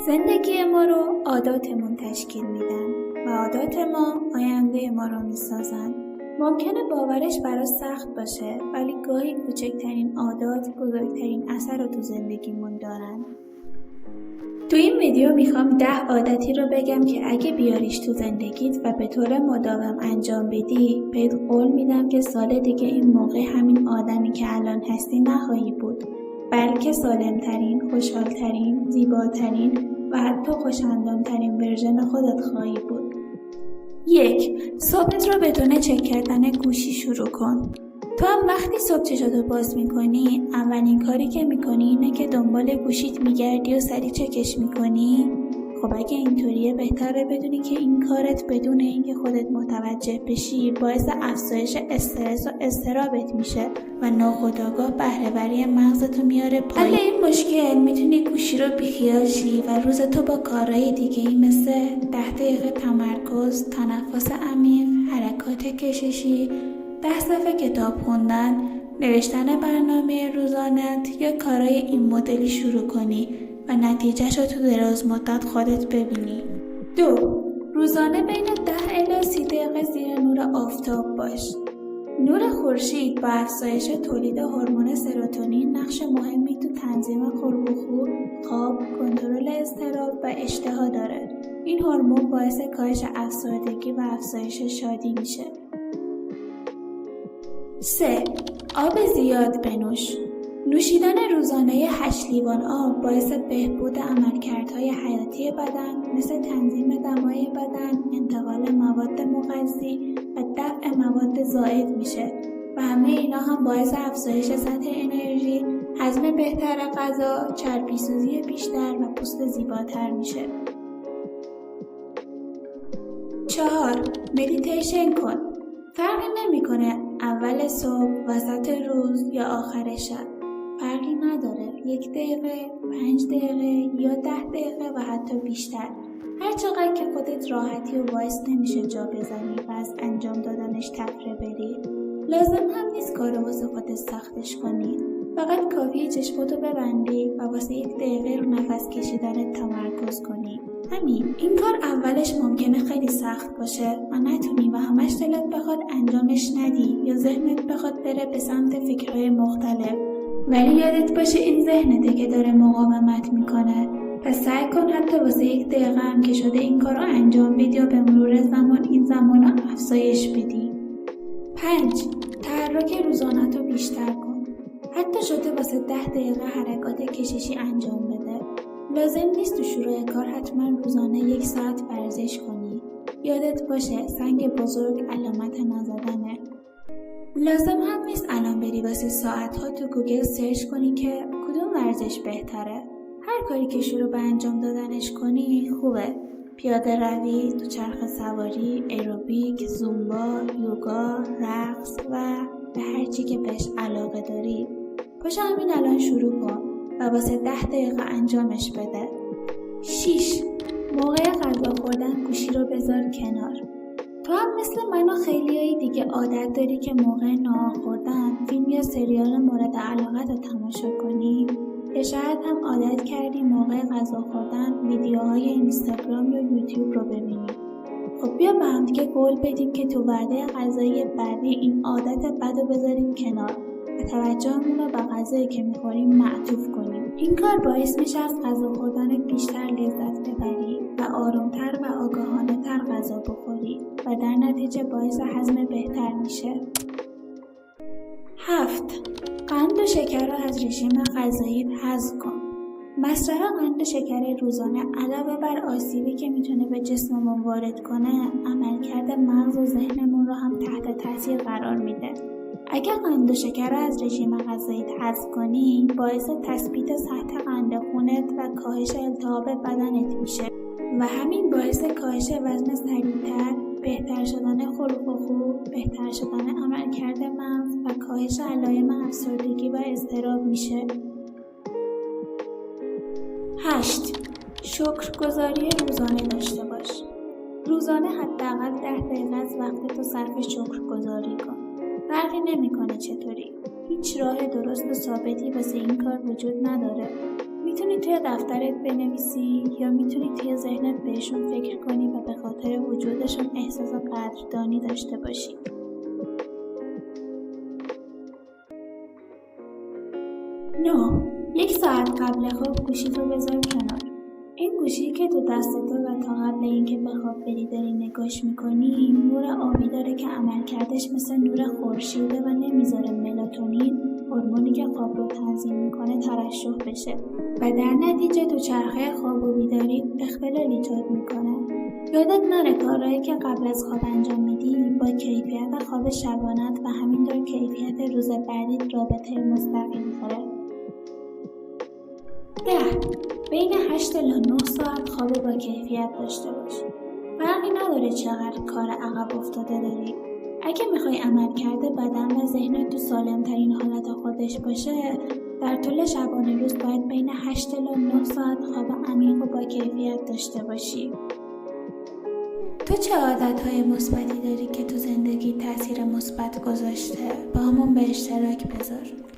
زندگی ما رو عاداتمون تشکیل میدن و عادات ما آینده ما رو میسازن. ممکنه باورش برای سخت باشه، ولی گاهی کوچکترین عادات بزرگترین اثر رو تو زندگیمون دارن. تو این ویدیو میخوام 10 عادتی رو بگم که اگه بیاریش تو زندگیت و به طور مداوم انجام بدی، بهت قول میدم که سال دیگه این موقع همین آدمی که الان هستی نخواهی بود، بلکه سالمترین، خوشحالترین، زیباترین و حتی خوش‌اندام‌ترین ورژن خودت خواهی بود. 1. صبحت رو بدون چک کردن گوشی شروع کن. تو هم وقتی صبح چشاتو باز میکنی، اولین کاری که میکنی اینه که دنبال گوشیت میگردی و سریع چکش میکنی؟ خب اگه اینطوریه بهتره بدونی که این کارت بدون اینکه خودت متوجه بشی باعث افزایش استرس و اضطرابت میشه و ناخودآگاه بهره‌وری مغزتو میاره پایین. حل این مشکل میتونی گوشی رو بیخیال شی و روزتو با کارهای دیگه‌ای مثل 10 دقیقه تمرکز، تنفس عمیق، حرکات کششی، 10 صفحه کتاب خوندن، نوشتن برنامه روزانت یا کارهای این مدلی شروع کنی و نتیجهش رو تو دراز مدت خودت ببینی. 2. روزانه بین 10 الی 30 دقیقه زیر نور آفتاب باش. نور خورشید با افزایش تولید هورمون سروتونین نقش مهمی تو تنظیم خلق و خو، خواب، کنترل اضطراب و اشتها داره. این هورمون باعث کاهش افسردگی و افزایش شادی میشه. 3. آب زیاد بنوش. نوشیدن روزانه 8 لیوان آب باعث بهبود عملکردهای حیاتی بدن مثل تنظیم دمای بدن، انتقال مواد مغذی و دفع مواد زائد میشه و همه اینا هم باعث افزایش سطح انرژی، هضم بهتر غذا، چربی سوزی بیشتر و پوست زیباتر میشه. 4. مدیتیشن کن. فرقی نمیکنه اول صبح، وسط روز یا آخر شب. فرقی نداره 1 دقیقه، 5 دقیقه یا 10 دقیقه و حتی بیشتر. هر چقدر که خودت راحتی و باعث نمیشه جا بزنی و از انجام دادنش تفره بری. لازم هم نیست کارو واسه خودت سختش کنی. فقط کافیه چشماتو ببندی و واسه 1 دقیقه رو نفس کشیدنت تمرکز کنی. همین. این کار اولش ممکنه خیلی سخت باشه و نتونی و همش دلت بخواد انجامش ندی یا ذهنت بخواد بره به سمت فکرهای مختلف، ولی یادت باشه این ذهنته که داره مقاومت میکنه. پس سعی کن حتی واسه 1 دقیقه هم که شده این کار رو انجام بدی و به مرور زمان این زمان رو افزایش بدی. 5. تحرک روزانه‌تو بیشتر کن. حتی شده واسه 10 دقیقه حرکات کششی انجام بده. لازم نیست تو شروع کار حتما روزانه 1 ساعت ورزش کنی. یادت باشه سنگ بزرگ علامت نزدنه. لازم هم نیست الان بری واسه ساعت‌ها تو گوگل سرچ کنی که کدوم ورزش بهتره. هر کاری که شروع به انجام دادنش کنی خوبه. پیاده روی، دوچرخه سواری، ایروبیک، زومبا، یوگا، رقص و به هر چی که بهش علاقه داری. پاشو همین الان شروع کن و واسه 10 دقیقه انجامش بده. 6. موقع غذا خوردن گوشی رو بذار کنار. تو هم مثل من و خیلیای دیگه عادت داری که موقع نهار خوردن فیلم یا سریال مورد علاقت رو تماشا کنی؟ یا شاید هم عادت کردی موقع غذا خوردن ویدیوهای اینستاگرام یا یوتیوب رو ببینی. خب بیا با هم دیگه قول بدیم که تو وعده غذایی بعدی این عادت بد رو بذاریم کنار و توجهمون رو به غذایی که میخوریم معطوف کنیم. این کار باعث میشه از غذا خوردن بیشتر لذت ببری و آرومتر و آگاهانه تر غذا بخوری و در نتیجه باعث هضم بهتر میشه. 7. قند و شکر را از رژیم غذایی حذف کن. مصرف قند و شکر روزانه علاوه بر آسیبی که میتونه به جسممون وارد کنه، عملکرد مغز و ذهنمون رو هم تحت تاثیر قرار میده. اگه قند و شکر را از رژیم غذایی حذف کنی، باعث تثبیت سطح قند خونت و کاهش التهاب بدنت میشه و همین باعث کاهش وزن سریعتر، بهتر شدن خلق و خو، بهتر شدن عملکرد مغز و کاهش علائم افسردگی و اضطراب میشه. 8. شکرگزاری روزانه داشته باش. روزانه حداقل 10 دقیقه از وقتتو صرف شکرگزاری کن. فرقی نمیکنه چطوری. هیچ راه درست و ثابتی واسه این کار وجود نداره. میتونی توی دفترت بنویسی یا میتونی توی ذهنت بهشون فکر کنی و به خاطر وجودشون احساس قدردانی داشته باشی. 9. 1 ساعت قبل خواب گوشیتو بذار کنار. این گوشی که تو دستته و تا قبل اینکه به خواب بری داری نگاش میکنی، نور آبی داره که عملکردش مثل نور خورشیده و نمیذاره ملاتونین، هورمونی که خواب رو تنظیم میکنه، ترشح بشه و در نتیجه تو چرخه خواب و بیداری اختلال ایجاد میکنه. یادت نره کارهایی که قبل از خواب انجام میدی با کیفیت خواب شبانت و همینطور کیفیت روز بعدیت رابطه مستقیم داره. 10. بین 8 الی 9 ساعت خواب با کیفیت داشته باش. فرقی نداره چقدر کار عقب افتاده داری. اگه میخوای عملکرد بدن و ذهنت تو سالمترین حالت خودش باشه، در طول شبانه روز باید بین 8 الی 9 ساعت خواب عمیق و با کیفیت داشته باشی. تو چه عادتهای مثبتی داری که تو زندگی تاثیر مثبت گذاشته؟ با همون به اشتراک بذار.